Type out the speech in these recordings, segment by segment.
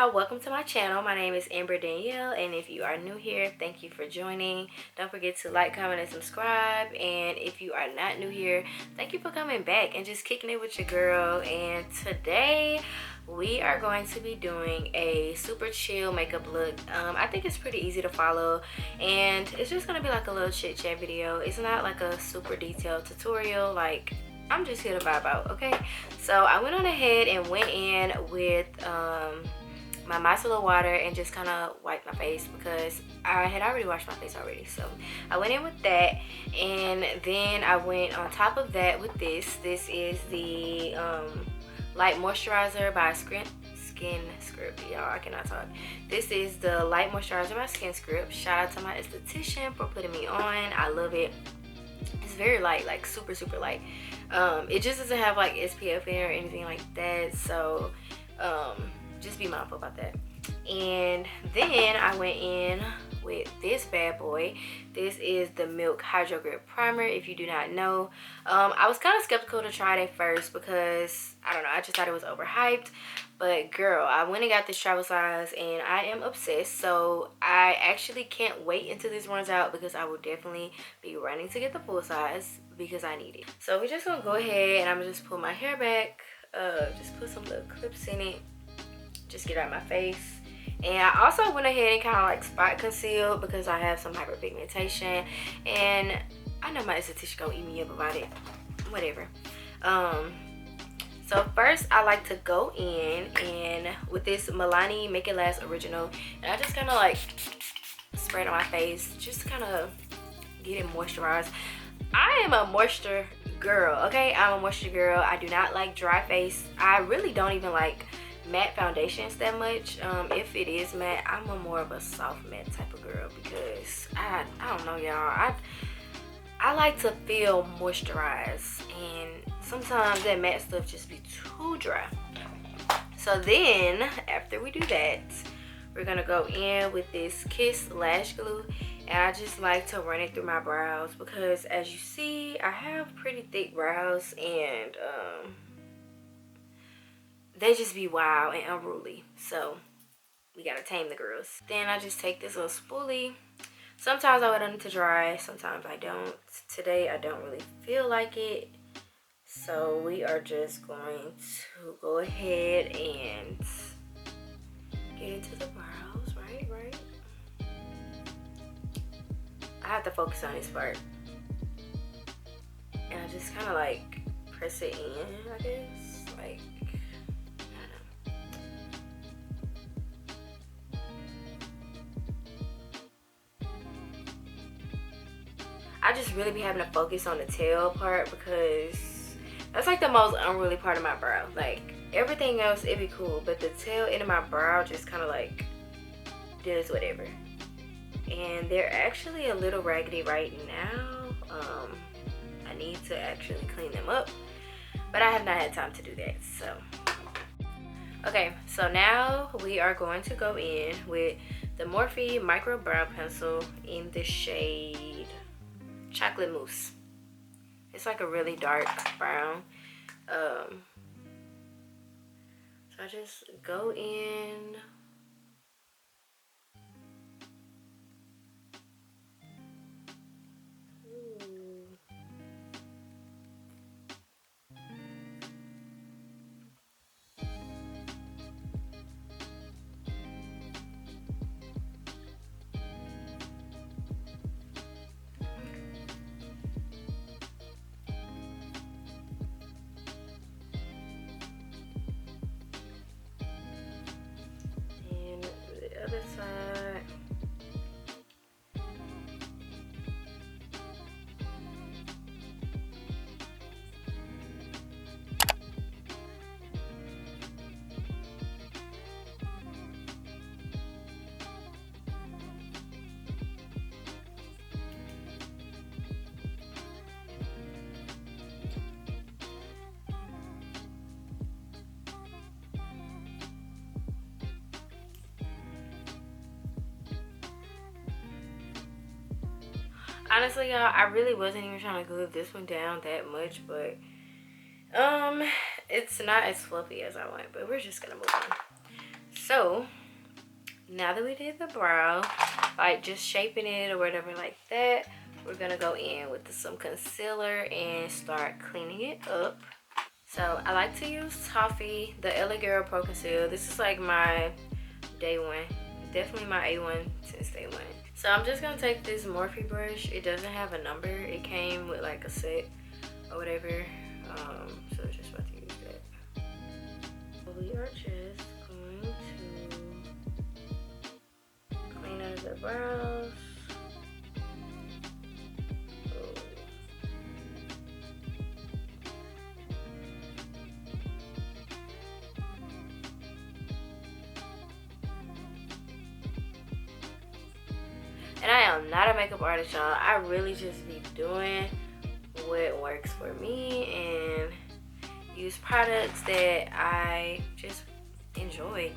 y'all, welcome to my channel. My name is Amber Danielle, and if you are new here, thank you for joining. Don't forget to like, comment, and subscribe. And if you are not new here, thank you for coming back and just kicking it with your girl. And today we are going to be doing a super chill makeup look. I think it's pretty easy to follow, and it's just gonna be like a little chit chat video. It's not like a super detailed tutorial. Like, I'm just here to vibe out, okay? So I went on ahead and went in with my micellar water and just kind of wiped my face because I had already washed my face already. So I went in with that, and then I went on top of that with this. This is the Light Moisturizer by Skin Script. Y'all, I cannot talk. This is the Light Moisturizer by Skin Script. Shout out to my esthetician for putting me on. I love it. It's very light, like super light. It just doesn't have like SPF in it or anything like that, so just be mindful about that. And then I went in with this bad boy. This is the Milk Hydro Grip Primer. If you do not know, I was kind of skeptical to try it at first because I don't know, I just thought it was overhyped. But girl, I went and got this travel size and I am obsessed. So I actually can't wait until this runs out because I will definitely be running to get the full size because I need it. So we're just gonna go ahead and I'm gonna just pull my hair back, just put some little clips in it, just get out my face. And I also went ahead and kind of like spot concealed because I have some hyperpigmentation, and I know my esthetician gonna eat me up about it, whatever. So first I like to go in and with this Milani Make It Last Original, and I just kind of like spray it on my face just to kind of get it moisturized. I am a moisture girl, okay? I'm a moisture girl. I do not like dry face. I really don't even like matte foundations that much. If it is matte, I'm more of a soft matte type of girl because I don't know, y'all. I like to feel moisturized, and sometimes that matte stuff just be too dry. So then after we do that, we're gonna go in with this Kiss Lash Glue, and I just like to run it through my brows because as you see, I have pretty thick brows, and they just be wild and unruly. So we gotta tame the girls. Then I just take this little spoolie. Sometimes I would want it to dry, sometimes I don't. Today I don't really feel like it. So we are just going to go ahead and get into the brows, right? I have to focus on this part. And I just kind of like press it in, I guess. Like, I just really be having to focus on the tail part because that's like the most unruly part of my brow. Like everything else, it'd be cool, but the tail end of my brow just kind of like does whatever. And they're actually a little raggedy right now. I need to actually clean them up, but I have not had time to do that. So okay, so now we are going to go in with the Morphe Micro Brow Pencil in the shade Chocolate Mousse. It's like a really dark brown. So I just go in. Other side. Honestly, y'all, I really wasn't even trying to glue this one down that much, but it's not as fluffy as I want, but we're just gonna move on. So now that we did the brow, like just shaping it or whatever like that, we're gonna go in with some concealer and start cleaning it up. So I like to use Toffee, the LA Girl Pro Conceal. This is like my day one, definitely my A1 since day one. So I'm just gonna take this Morphe brush. It doesn't have a number. It came with like a set or whatever. So just about to use that. We are just going to clean out the brows. And I am not a makeup artist, y'all. I really just be doing what works for me and use products that I just enjoy.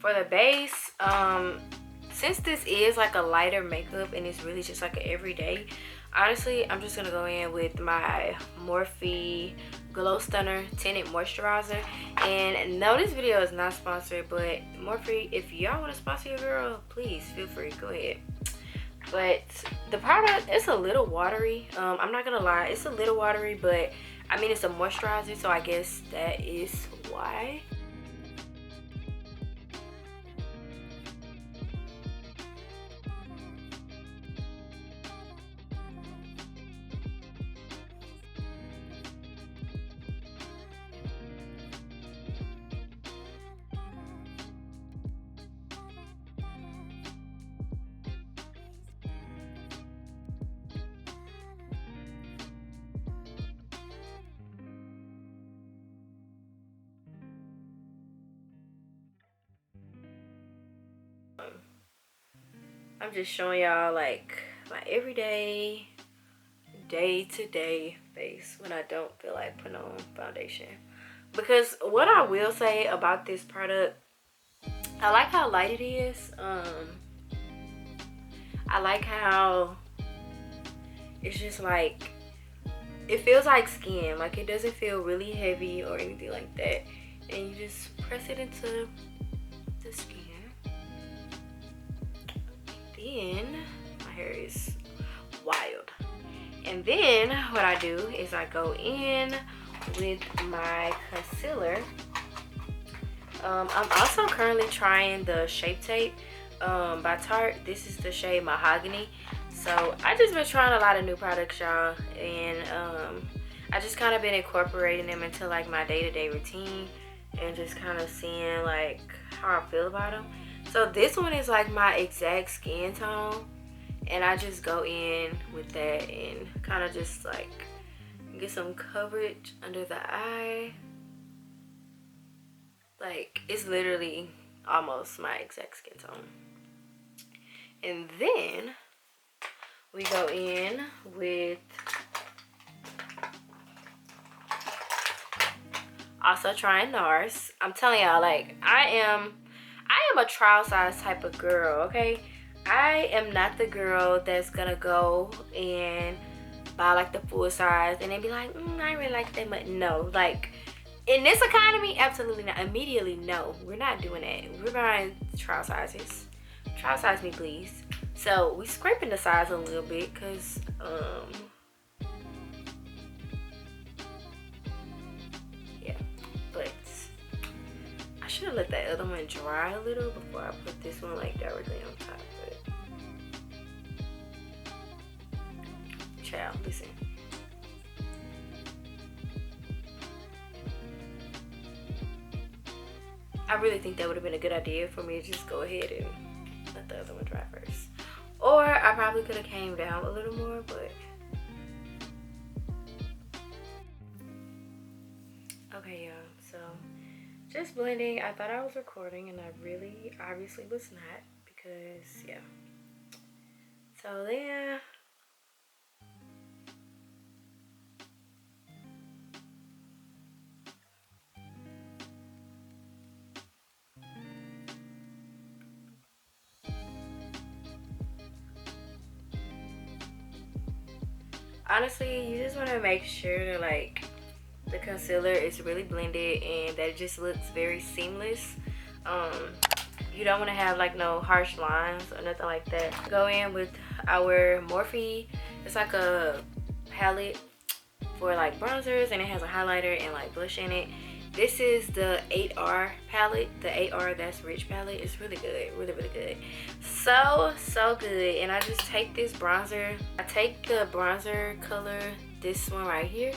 For the base, since this is like a lighter makeup and it's really just like an everyday, honestly, I'm just gonna go in with my Morphe Glow Stunner Tinted Moisturizer. And no, this video is not sponsored, but Morphe, if y'all want to sponsor your girl, please feel free, go ahead. But the product, it's a little watery. I'm not gonna lie, it's a little watery, but I mean, it's a moisturizer, so I guess that is why. I'm just showing y'all like my everyday, day-to-day face when I don't feel like putting on foundation. Because what I will say about this product, I like how light it is. I like how it's just like, it feels like skin. Like, it doesn't feel really heavy or anything like that. And you just press it into the skin. Then my hair is wild. And then what I do is I go in with my concealer. I'm also currently trying the Shape Tape by Tarte. This is the shade Mahogany. So I just been trying a lot of new products, y'all, and I just kind of been incorporating them into like my day-to-day routine and just kind of seeing like how I feel about them. So this one is like my exact skin tone, and I just go in with that and kind of just like get some coverage under the eye. Like, it's literally almost my exact skin tone. And then we go in with also trying NARS. I'm telling y'all, like, I am a trial size type of girl, okay? I am not the girl that's gonna go and buy like the full size and then be like, I really like that much. No, like, in this economy, absolutely not. Immediately, no, we're not doing that. We're buying trial sizes. Trial size me, please. So we scraping the size a little bit because yeah, but I should have let that other one dry a little before I put this one like directly on top. But child, listen. I really think that would have been a good idea for me to just go ahead and let the other one dry first. Or I probably could have came down a little more, but okay, y'all. So just blending. I thought I was recording and I really obviously was not, because yeah. So then honestly, you just want to make sure that like the concealer is really blended and that it just looks very seamless. You don't want to have like no harsh lines or nothing like that. Go in with our Morphe. It's like a palette for like bronzers, and it has a highlighter and like blush in it. This is the 8R palette, the 8R That's Rich palette. It's really good, really good. So good. And I just take this bronzer, I take the bronzer color, this one right here,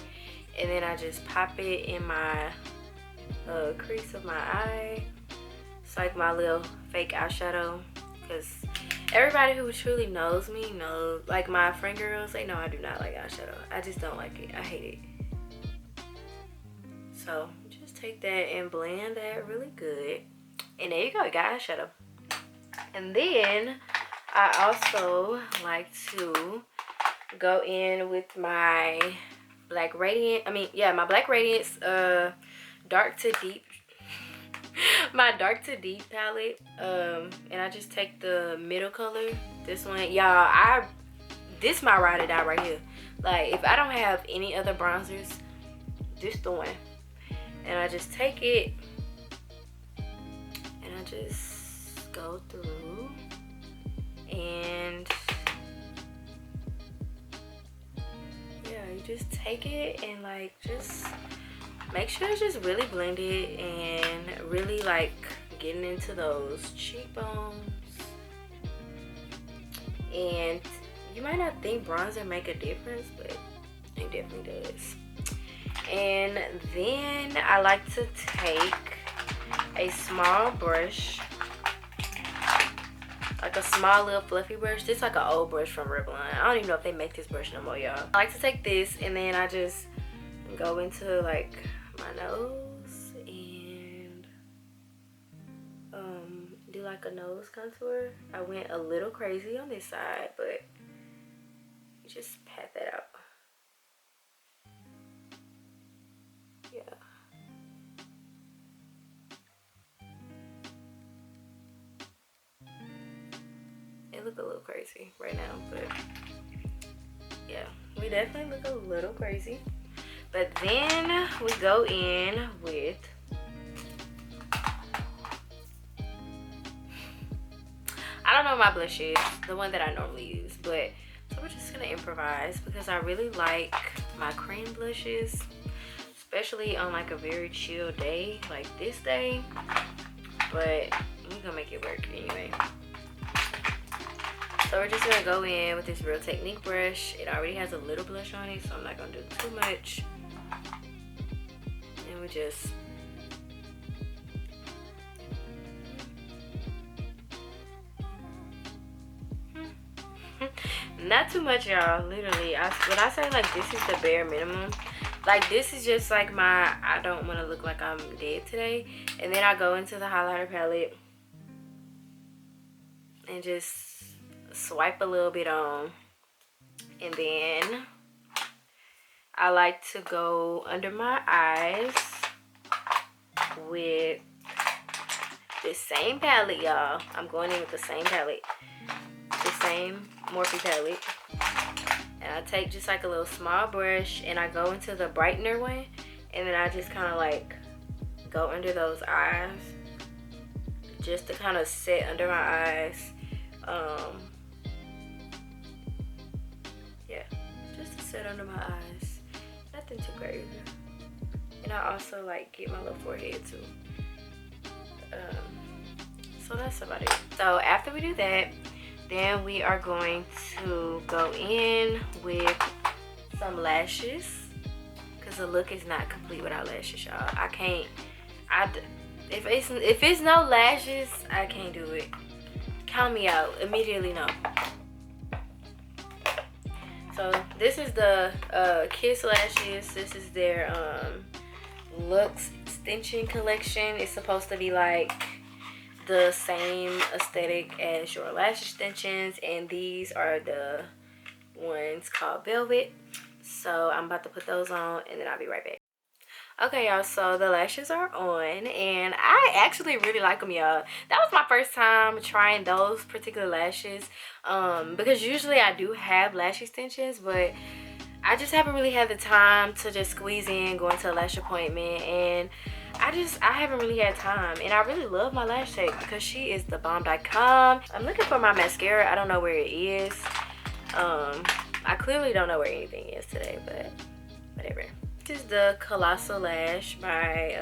and then I just pop it in my crease of my eye. It's like my little fake eyeshadow, because everybody who truly knows me knows, like my friend girls, they know I do not like eyeshadow. I just don't like it. I hate it. So just take that and blend that really good. And there you go, you got eyeshadow. And then I also like to go in with my Black Radiance, my Black Radiance dark to deep my dark to deep palette, and I just take the middle color, this one. Y'all, this my ride or die right here. Like, if I don't have any other bronzers, this the one. And I just take it and I just go through and yeah, you just take it and like just make sure it's just really blended and really like getting into those cheekbones. And you might not think bronzer make a difference, but it definitely does. And then I like to take a small brush, like a small little fluffy brush. This is like an old brush from Revlon. I don't even know if they make this brush no more, y'all. I like to take this and then I just go into like my nose and do like a nose contour. I went a little crazy on this side, but just pat that out. Yeah. It look a little crazy right now, but yeah, we definitely look a little crazy. But then we go in with I don't know what my blush is, the one that I normally use, but so we're just gonna improvise because I really like my cream blushes, especially on like a very chill day like this day. But we're gonna make it work anyway. So we're just gonna go in with this Real Technique brush. It already has a little blush on it, so I'm not gonna do too much. And we just not too much, y'all. Literally, when I say like this is the bare minimum, like this is just like my I don't want to look like I'm dead today. And then I go into the highlighter palette and just swipe a little bit on, and then I like to go under my eyes with the same palette, y'all. I'm going in with the same palette, the same Morphe palette, and I take just like a little small brush and I go into the brightener one, and then I just kind of like go under those eyes just to kind of set under my eyes. Yeah, just to set under my eyes, nothing too crazy. And I also like get my little forehead too. So that's about it. So after we do that, then we are going to go in with some lashes, because the look is not complete without lashes, y'all. If it's no lashes, I can't do it. Count me out. Immediately no. So this is the Kiss lashes. This is their Luxe Extension collection. It's supposed to be like the same aesthetic as your lash extensions, and these are the ones called Velvet. So I'm about to put those on and then I'll be right back. Okay, y'all, so the lashes are on and I actually really like them, y'all. That was my first time trying those particular lashes, because usually I do have lash extensions, but I just haven't really had the time to just squeeze in, go into a lash appointment, and I haven't really had time. And I really love my lash tech because she is the bomb.com. I'm looking for my mascara. I don't know where it is. I clearly don't know where anything is today, but whatever. This is the Colossal Lash by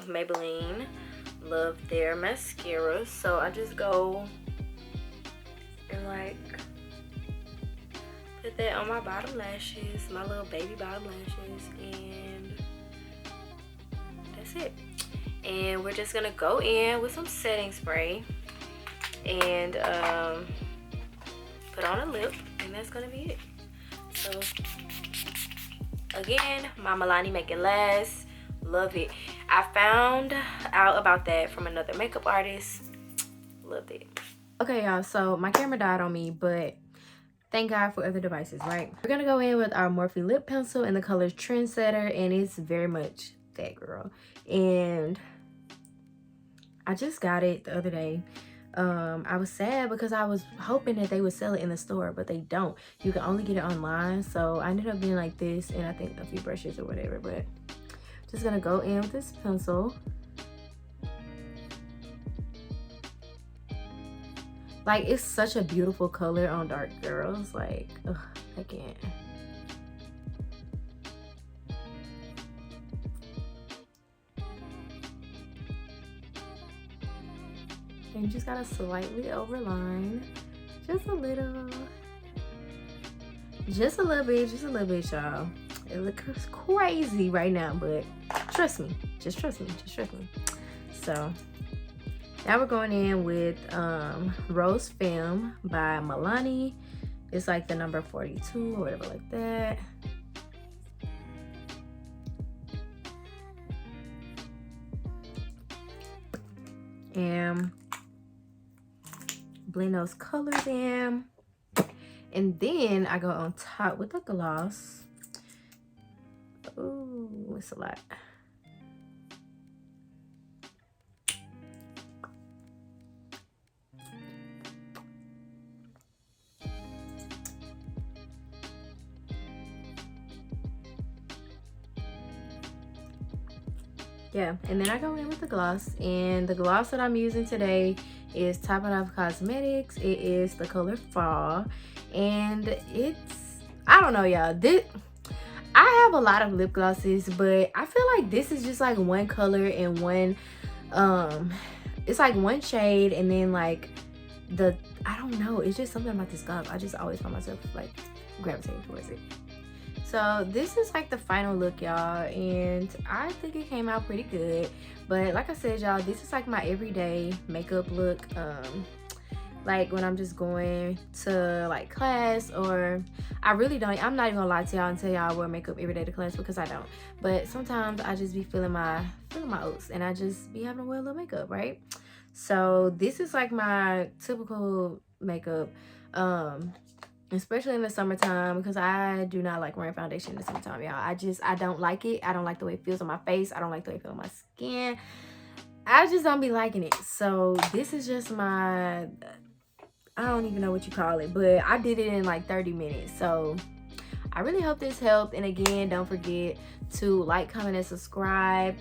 Maybelline. Love their mascara. So I just go and like put that on my bottom lashes, my little baby bottom lashes, and that's it. And we're just gonna go in with some setting spray and put on a lip, and that's gonna be it. So again, my Milani Make It Last. Love it. I found out about that from another makeup artist. Loved it. Okay, y'all, so my camera died on me, but thank God for other devices, right? We're gonna go in with our Morphe lip pencil in the color Trendsetter, and it's very much that girl. And I just got it the other day. I was sad because I was hoping that they would sell it in the store, but they don't. You can only get it online, so I ended up being like this, and I think a few brushes or whatever. But just gonna go in with this pencil. Like, it's such a beautiful color on dark girls. Like, ugh, I can't. And you just gotta slightly overline. Just a little. Just a little bit, y'all. It looks crazy right now, but trust me. Just trust me. Just trust me. So now we're going in with Rose Femme by Milani. It's like the number 42 or whatever like that. And blend those colors in. And then I go on top with the gloss. Ooh, it's a lot. Yeah, and then I go in with the gloss, and the gloss that I'm using today is Top It Off Cosmetics. It is the color Fall, and it's, I don't know, y'all, I have a lot of lip glosses, but I feel like this is just like one color and one it's like one shade, and then like I don't know, it's just something about this gloss. I just always find myself like gravitating towards it. So this is like the final look, y'all, and I think it came out pretty good. But like I said, y'all, this is like my everyday makeup look. Like when I'm just going to like class, or I'm not even gonna lie to y'all and tell y'all I wear makeup every day to class, because I don't. But sometimes I just be feeling my oats, and I just be having to wear a little makeup, right? So this is like my typical makeup, especially in the summertime, because I do not like wearing foundation in the summertime, y'all. I don't like it. I don't like the way it feels on my face. I don't like the way it feels on my skin. I just don't be liking it. So this is just my, I don't even know what you call it, but I did it in like 30 minutes. So I really hope this helped. And again, don't forget to like, comment, and subscribe.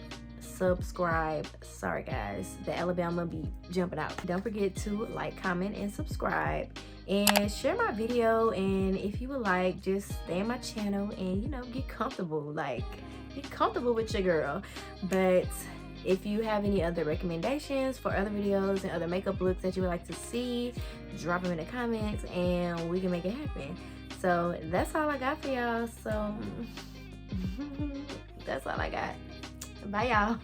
Sorry guys, the Alabama be jumping out. Don't forget to like, comment, and subscribe, and share my video. And if you would like, just stay in my channel and, you know, get comfortable with your girl. But if you have any other recommendations for other videos and other makeup looks that you would like to see, drop them in the comments and we can make it happen. So that's all I got for y'all. So that's all I got. Bye, y'all.